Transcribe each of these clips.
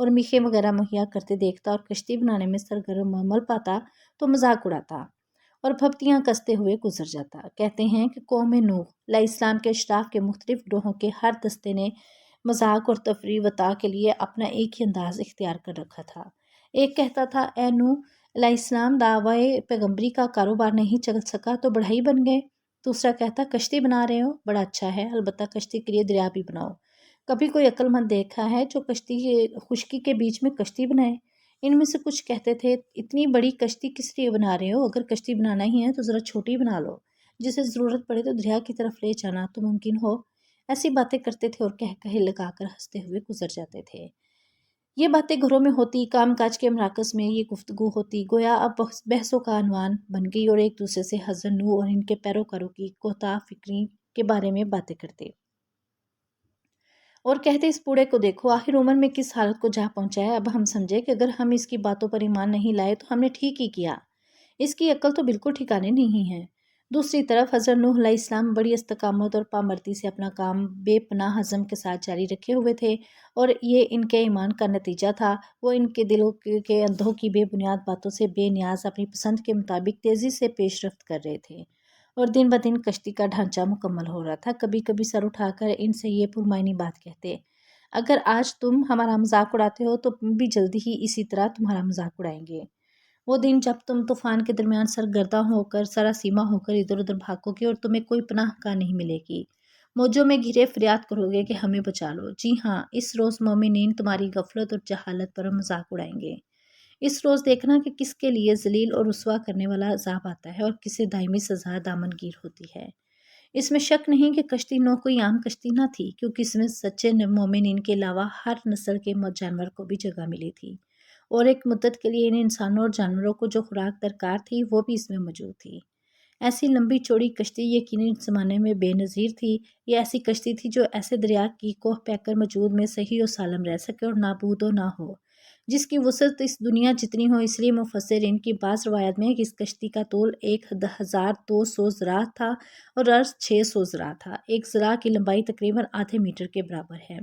اور میخیں وغیرہ مہیا کرتے دیکھتا اور کشتی بنانے میں سرگرم عمل پاتا تو مذاق اڑاتا اور پھپتیاں کستے ہوئے گزر جاتا۔ کہتے ہیں کہ قوم نوح علیہ السلام کے اشراف کے مختلف گروہوں کے ہر دستے نے مذاق اور تفریح وطا کے لیے اپنا ایک ہی انداز اختیار کر رکھا تھا۔ ایک کہتا تھا اے نوح علیہ السلام، دعوی پیغمبری کا کاروبار نہیں چل سکا تو بڑھائی بن گئے۔ دوسرا کہتا کشتی بنا رہے ہو، بڑا اچھا ہے، البتہ کشتی کے لیے دریا بھی بناؤ۔ کبھی کوئی عقل مند دیکھا ہے جو خشکی کے بیچ میں کشتی بنائے؟ ان میں سے کچھ کہتے تھے اتنی بڑی کشتی کس لیے بنا رہے ہو؟ اگر کشتی بنانا ہی ہے تو ذرا چھوٹی بنا لو، جسے ضرورت پڑے تو دریا کی طرف لے جانا تو ممکن ہو۔ ایسی باتیں کرتے تھے اور کہے لگا کر ہنستے ہوئے گزر جاتے تھے۔ یہ باتیں گھروں میں ہوتی، کام کاج کے مراکز میں یہ گفتگو ہوتی، گویا اب بحثوں کا عنوان بن گئی اور ایک دوسرے سے حضرت نوح اور ان کے پیروکاروں کی کوتاہ فکری کے بارے میں باتیں کرتے اور کہتے اس بوڑھے کو دیکھو آخر عمر میں کس حالت کو جا پہنچا ہے۔ اب ہم سمجھے کہ اگر ہم اس کی باتوں پر ایمان نہیں لائے تو ہم نے ٹھیک ہی کیا، اس کی عقل تو بالکل ٹھکانے نہیں ہے۔ دوسری طرف حضرت نوح علیہ السلام بڑی استقامت اور پامردی سے اپنا کام بے پناہ عزم کے ساتھ جاری رکھے ہوئے تھے اور یہ ان کے ایمان کا نتیجہ تھا۔ وہ ان کے دلوں کے اندھوں کی بے بنیاد باتوں سے بے نیاز اپنی پسند کے مطابق تیزی سے پیش رفت کر رہے تھے اور دن بدن کشتی کا ڈھانچہ مکمل ہو رہا تھا۔ کبھی کبھی سر اٹھا کر ان سے یہ پرمعنی بات کہتے، اگر آج تم ہمارا مذاق اڑاتے ہو تو بھی جلدی ہی اسی طرح تمہارا مذاق اڑائیں گے۔ وہ دن جب تم طوفان کے درمیان سرگرداں ہو کر سراسیما ہو کر ادھر ادھر بھاگو گے اور تمہیں کوئی پناہ گاہ نہیں ملے گی، موجوں میں گھرے فریاد کرو گے کہ ہمیں بچا لو۔ جی ہاں، اس روز مومنین تمہاری غفلت اور جہالت پر مذاق اڑائیں گے۔ اس روز دیکھنا کہ کس کے لیے ذلیل اور رسوا کرنے والا عذاب آتا ہے اور کسے دائمی سزا دامن گیر ہوتی ہے۔ اس میں شک نہیں کہ کشتی نوح کوئی عام کشتی نہ تھی، کیونکہ اس میں سچے مومنین کے علاوہ ہر نسل کے جانور کو بھی جگہ ملی تھی اور ایک مدت کے لیے ان انسانوں اور جانوروں کو جو خوراک درکار تھی وہ بھی اس میں موجود تھی۔ ایسی لمبی چوڑی کشتی یقینی زمانے میں بے نظیر تھی۔ یہ ایسی کشتی تھی جو ایسے دریا کی کوہ پیکر وجود میں صحیح و سالم رہ سکے اور نابود و نہ ہو، جس کی وسعت اس دنیا جتنی ہو۔ اس لیے مفسرین کی بعض روایت میں کہ اس کشتی کا طول 1200 ذراع تھا اور عرض 600 ذراع تھا۔ ایک ذراع کی لمبائی تقریباً آدھے میٹر کے برابر ہے۔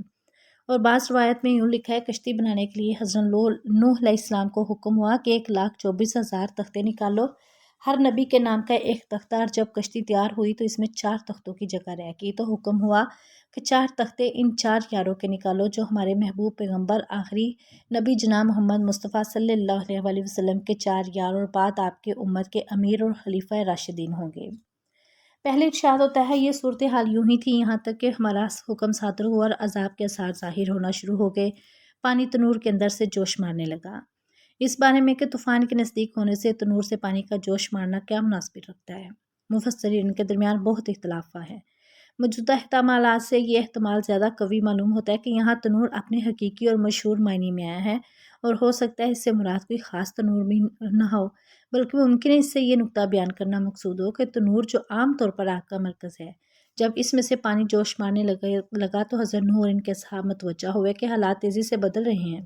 اور بعض روایت میں یوں لکھا ہے کشتی بنانے کے لیے حضرت نوح علیہ السلام کو حکم ہوا کہ 1,24,000 تختے نکالو، ہر نبی کے نام کا ایک تختہ، اور جب کشتی تیار ہوئی تو اس میں 4 تختوں کی جگہ رہ گئی تو حکم ہوا کہ 4 تختے ان 4 یاروں کے نکالو جو ہمارے محبوب پیغمبر آخری نبی جناب محمد مصطفیٰ صلی اللہ علیہ وسلم کے 4 یار اور بعد آپ کے امت کے امیر اور خلیفہ راشدین ہوں گے۔ پہلے ارشاد ہوتا ہے یہ صورتحال یوں ہی تھی یہاں تک کہ ہمارا حکم صادر ہوا اور عذاب کے اثار ظاہر ہونا شروع ہو گئے، پانی تنور کے اندر سے جوش مارنے لگا۔ اس بارے میں کہ طوفان کے نزدیک ہونے سے تنور سے پانی کا جوش مارنا کیا مناسبت رکھتا ہے، مفسرین کے درمیان بہت اختلاف ہے۔ موجودہ احتمالات سے یہ احتمال زیادہ قوی معلوم ہوتا ہے کہ یہاں تنور اپنے حقیقی اور مشہور معنی میں آیا ہے، اور ہو سکتا ہے اس سے مراد کوئی خاص تنور بھی نہ ہو، بلکہ ممکن ہے اس سے یہ نقطہ بیان کرنا مقصود ہو کہ تنور جو عام طور پر آگ کا مرکز ہے، جب اس میں سے پانی جوش مارنے لگا تو حضرت نوح اور ان کے اصحاب متوجہ ہوئے کہ حالات تیزی سے بدل رہے ہیں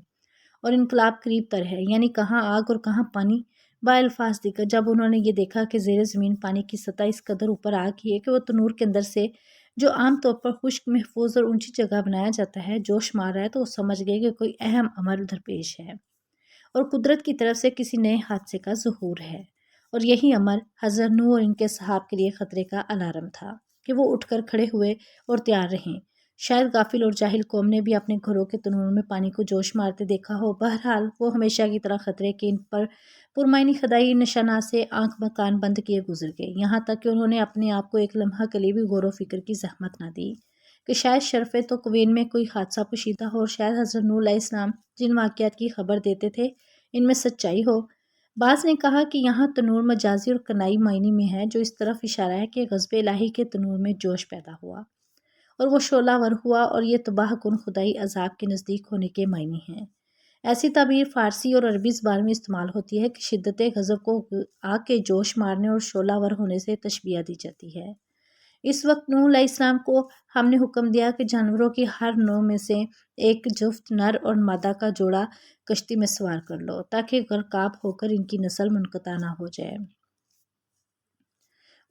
اور انقلاب قریب تر ہے، یعنی کہاں آگ اور کہاں پانی۔ بالفاظ دیگر جب انہوں نے یہ دیکھا کہ زیر زمین پانی کی سطح اس قدر اوپر آ گئی ہے کہ وہ تنور کے اندر سے جو عام طور پر خشک، محفوظ اور اونچی جگہ بنایا جاتا ہے جوش مار رہا ہے، تو وہ سمجھ گئے کہ کوئی اہم امر درپیش ہے اور قدرت کی طرف سے کسی نئے حادثے کا ظہور ہے، اور یہی امر حضرت نوح اور ان کے صحاب کے لیے خطرے کا الارم تھا کہ وہ اٹھ کر کھڑے ہوئے اور تیار رہیں۔ شاید غافل اور جاہل قوم نے بھی اپنے گھروں کے تنور میں پانی کو جوش مارتے دیکھا ہو۔ بہرحال وہ ہمیشہ کی طرح خطرے کے ان پر پرمعنی خدائی نشانات سے آنکھ مکان بند کیے گزر گئے، یہاں تک کہ انہوں نے اپنے آپ کو ایک لمحہ کے لیے بھی غور و فکر کی زحمت نہ دی کہ شاید شرف توقوین میں کوئی حادثہ پوشیدہ ہو اور شاید حضرت نوح علیہ السلام جن واقعات کی خبر دیتے تھے ان میں سچائی ہو۔ بعض نے کہا کہ یہاں تنور مجازی اور کنائی معنی میں ہے، جو اس طرف اشارہ ہے کہ غضب الہی کے تنور میں جوش پیدا ہوا اور وہ شعلہ ور ہوا، اور یہ تباہ کن خدائی عذاب کے نزدیک ہونے کے معنی ہیں۔ ایسی تعبیر فارسی اور عربی زبان میں استعمال ہوتی ہے کہ شدت غضب کو آگ کے جوش مارنے اور شعلہ ور ہونے سے تشبیہ دی جاتی ہے۔ اس وقت نوح علیہ السلام کو ہم نے حکم دیا کہ جانوروں کی ہر نوع میں سے ایک جفت نر اور مادہ کا جوڑا کشتی میں سوار کر لو، تاکہ غرقاب ہو کر ان کی نسل منقطع نہ ہو جائے،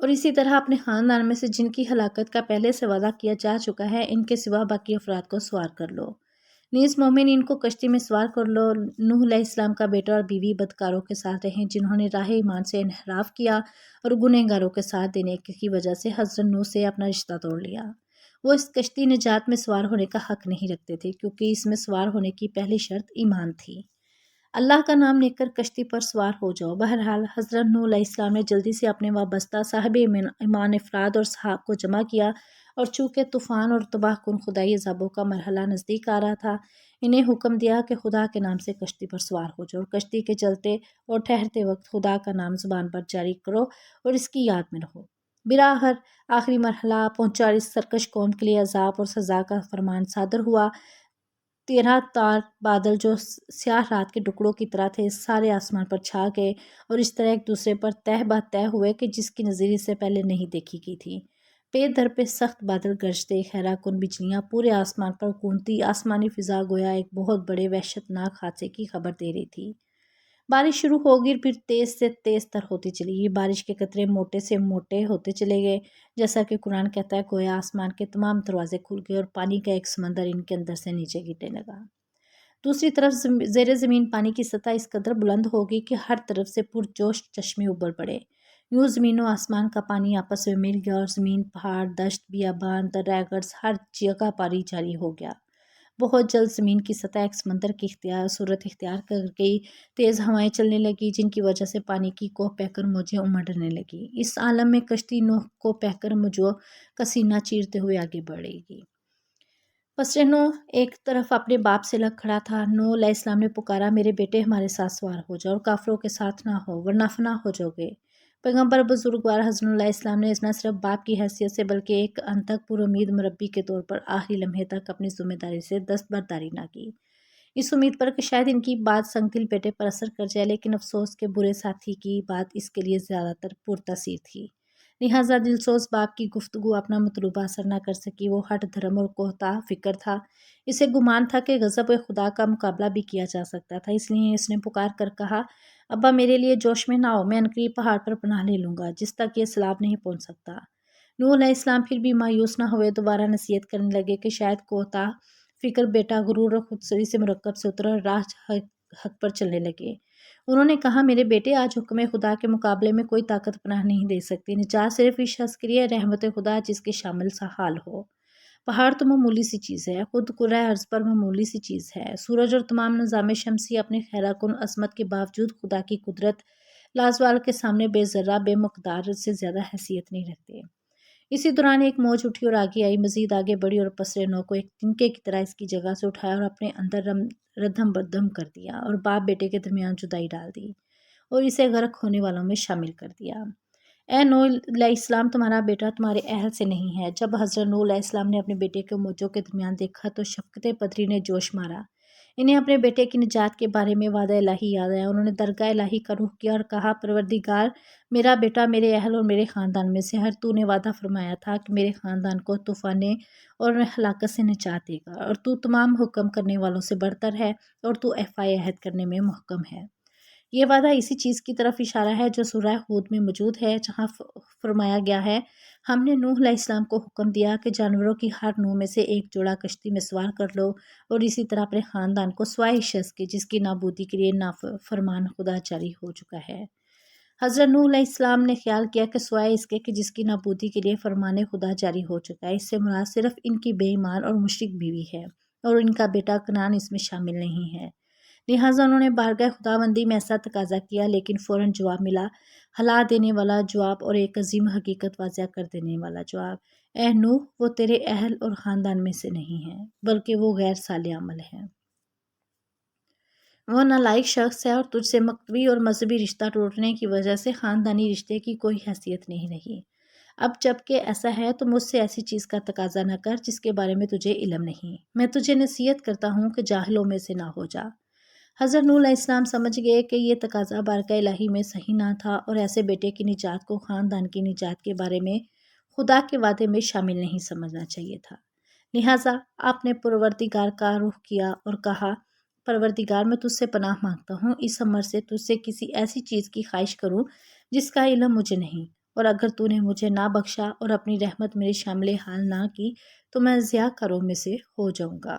اور اسی طرح اپنے خاندان میں سے جن کی ہلاکت کا پہلے سے وعدہ کیا جا چکا ہے ان کے سوا باقی افراد کو سوار کر لو۔ نیز مومنین کو کشتی میں سوار کر لو۔ نوح علیہ السلام کا بیٹا اور بیوی بدکاروں کے ساتھ رہیں جنہوں نے راہ ایمان سے انحراف کیا اور گنہگاروں کے ساتھ دینے کی وجہ سے حضرت نوح سے اپنا رشتہ توڑ لیا۔ وہ اس کشتی نجات میں سوار ہونے کا حق نہیں رکھتے تھے کیونکہ اس میں سوار ہونے کی پہلی شرط ایمان تھی۔ اللہ کا نام لے کر کشتی پر سوار ہو جاؤ۔ بہرحال حضرت نوح علیہ السلام نے جلدی سے اپنے وابستہ صاحب ایمان افراد اور صحاب کو جمع کیا، اور چونکہ طوفان اور تباہ کن خدائی عذابوں کا مرحلہ نزدیک آ رہا تھا، انہیں حکم دیا کہ خدا کے نام سے کشتی پر سوار ہو جاؤ، اور کشتی کے چلتے اور ٹھہرتے وقت خدا کا نام زبان پر جاری کرو اور اس کی یاد میں رہو۔ بلاخر آخری مرحلہ پہنچا اور اس سرکش قوم کے لیے عذاب اور سزا کا فرمان صادر ہوا۔ 13 تار بادل جو سیاہ رات کے ٹکڑوں کی طرح تھے سارے آسمان پر چھا گئے اور اس طرح ایک دوسرے پر تہ بہ تہ ہوئے کہ جس کی نظیر اس سے پہلے نہیں دیکھی گئی تھی۔ پے در پہ سخت بادل گرجتے، حیرہ کن بجلیاں پورے آسمان پر گونجتی، آسمانی فضا گویا ایک بہت بڑے وحشت ناک حادثے کی خبر دے رہی تھی۔ بارش شروع ہوگی، پھر تیز سے تیز تر ہوتی چلی گئی۔ بارش کے قطرے موٹے سے موٹے ہوتے چلے گئے، جیسا کہ قرآن کہتا ہے گویا آسمان کے تمام دروازے کھل گئے اور پانی کا ایک سمندر ان کے اندر سے نیچے گرنے لگا۔ دوسری طرف زیر زمین پانی کی سطح اس قدر بلند ہوگی کہ ہر طرف سے پرجوش چشمے ابل پڑے۔ یوں زمین و آسمان کا پانی آپس میں مل گیا اور زمین، پہاڑ، دشت، بیابان، دراگرز ہر جگہ پانی جاری ہو گیا۔ بہت جلد زمین کی سطح ایک سمندر کی صورت اختیار کر گئی۔ تیز ہوائیں چلنے لگی جن کی وجہ سے پانی کی کوہ بہہ کر موجیں امڑنے لگیں۔ اس عالم میں کشتی نوح کو بہہ کر موجوں کا سینہ چیرتے ہوئے آگے بڑھے گی۔ پس نوح ایک طرف اپنے باپ سے لگ کھڑا تھا۔ نوح علیہ السلام نے پکارا، میرے بیٹے ہمارے ساتھ سوار ہو جاؤ اور کافروں کے ساتھ نہ ہو ورنہ فنا ہو جاؤ گے۔ پیغمبر بزرگوار حضرت نوح علیہ السلام نے نہ صرف باپ کی حیثیت سے بلکہ ایک انتھک پر امید مربی کے طور پر آخری لمحے تک اپنی ذمہ داری سے دستبرداری نہ کی، اس امید پر کہ شاید ان کی بات سنگ دل بیٹے پر اثر کر جائے، لیکن افسوس کہ برے ساتھی کی بات اس کے لیے زیادہ تر پرتاثیر تھی۔ لہٰذا دلسوز باپ کی گفتگو اپنا مطلوبہ اثر نہ کر سکی۔ وہ ہٹ دھرم اور کوہتا فکر تھا، اسے گمان تھا کہ غضب خدا کا مقابلہ بھی کیا جا سکتا تھا، اس لیے اس نے پکار کر کہا، ابا میرے لیے جوش میں نہ ہو، میں عنقریب پہاڑ پر پناہ لے لوں گا جس تک یہ سیلاب نہیں پہنچ سکتا۔ نوح علیہ السلام پھر بھی مایوس نہ ہوئے، دوبارہ نصیحت کرنے لگے کہ شاید کوہتا فکر بیٹا غرور اور خودسری سے مرکب سے اتر اور راہ حق پر چلنے لگے۔ انہوں نے کہا، میرے بیٹے آج حکم خدا کے مقابلے میں کوئی طاقت پناہ نہیں دے سکتی، نجات صرف اس شخص کے لیے رحمت خدا جس کے شامل سا حال ہو۔ پہاڑ تو معمولی سی چیز ہے، خود کرۂ ارض پر معمولی سی چیز ہے، سورج اور تمام نظام شمسی اپنے حیرہ کن عظمت کے باوجود خدا کی قدرت لازوال کے سامنے بے ذرہ بے مقدار سے زیادہ حیثیت نہیں رکھتے۔ اسی دوران ایک موج اٹھی اور آگے آئی، مزید آگے بڑھی اور پسرے نو کو ایک تنکے کی طرح اس کی جگہ سے اٹھایا اور اپنے اندر ردھم بدھم کر دیا اور باپ بیٹے کے درمیان جدائی ڈال دی اور اسے غرق ہونے والوں میں شامل کر دیا۔ اے نوح علیہ السلام، تمہارا بیٹا تمہارے اہل سے نہیں ہے۔ جب حضرت نوح علیہ السلام نے اپنے بیٹے کو موجوں کے درمیان دیکھا تو شفقت پدری نے جوش مارا۔ انہیں اپنے بیٹے کی نجات کے بارے میں وعدہ الہی یاد آیا۔ انہوں نے درگاہ الہی کا رخ کیا اور کہا، پروردگار، میرا بیٹا میرے اہل اور میرے خاندان میں سے ہر تو نے وعدہ فرمایا تھا کہ میرے خاندان کو طوفان اور ہلاکت سے نجات دے گا، اور تو تمام حکم کرنے والوں سے برتر ہے اور تو ایفائے عہد کرنے میں محکم ہے۔ یہ وعدہ اسی چیز کی طرف اشارہ ہے جو سورہ ہود میں موجود ہے، جہاں فرمایا گیا ہے، ہم نے نوح علیہ السلام کو حکم دیا کہ جانوروں کی ہر نوع میں سے ایک جوڑا کشتی میں سوار کر لو، اور اسی طرح اپنے خاندان کو سوائے اس شخص کے جس کی نابودی کے لیے نافرمان خدا جاری ہو چکا ہے۔ حضرت نوح علیہ السلام نے خیال کیا کہ سوائے اس کے کہ جس کی نابودی کے لیے فرمان خدا جاری ہو چکا ہے، اس سے مراد صرف ان کی بے ایمان اور مشرک بیوی ہے، اور ان کا بیٹا کنعان اس میں شامل نہیں ہے۔ لہٰذا انہوں نے بارگاہ خداوندی میں ایسا تقاضا کیا، لیکن فوراً جواب ملا، ہلا دینے والا جواب اور ایک عظیم حقیقت واضح کر دینے والا جواب، اے نوح، وہ تیرے اہل اور خاندان میں سے نہیں ہے بلکہ وہ غیر صالح عمل ہے۔ وہ نالائق شخص ہے اور تجھ سے مکتبی اور مذہبی رشتہ ٹوٹنے کی وجہ سے خاندانی رشتے کی کوئی حیثیت نہیں رہی۔ اب جب کہ ایسا ہے تو مجھ سے ایسی چیز کا تقاضا نہ کر جس کے بارے میں تجھے علم نہیں۔ میں تجھے نصیحت کرتا ہوں کہ جاہلوں میں سے نہ ہو جا۔ حضرت نوح علیہ السلام سمجھ گئے کہ یہ تقاضا بارگاہ الہی میں صحیح نہ تھا اور ایسے بیٹے کی نجات کو خاندان کی نجات کے بارے میں خدا کے وعدے میں شامل نہیں سمجھنا چاہیے تھا۔ لہٰذا آپ نے پروردگار کا رخ کیا اور کہا، پروردگار، میں تجھ سے پناہ مانگتا ہوں اس امر سے تجھ سے کسی ایسی چیز کی خواہش کروں جس کا علم مجھے نہیں، اور اگر تو نے مجھے نہ بخشا اور اپنی رحمت میرے شامل حال نہ کی تو میں ضیاع کاروں میں سے ہو جاؤں گا۔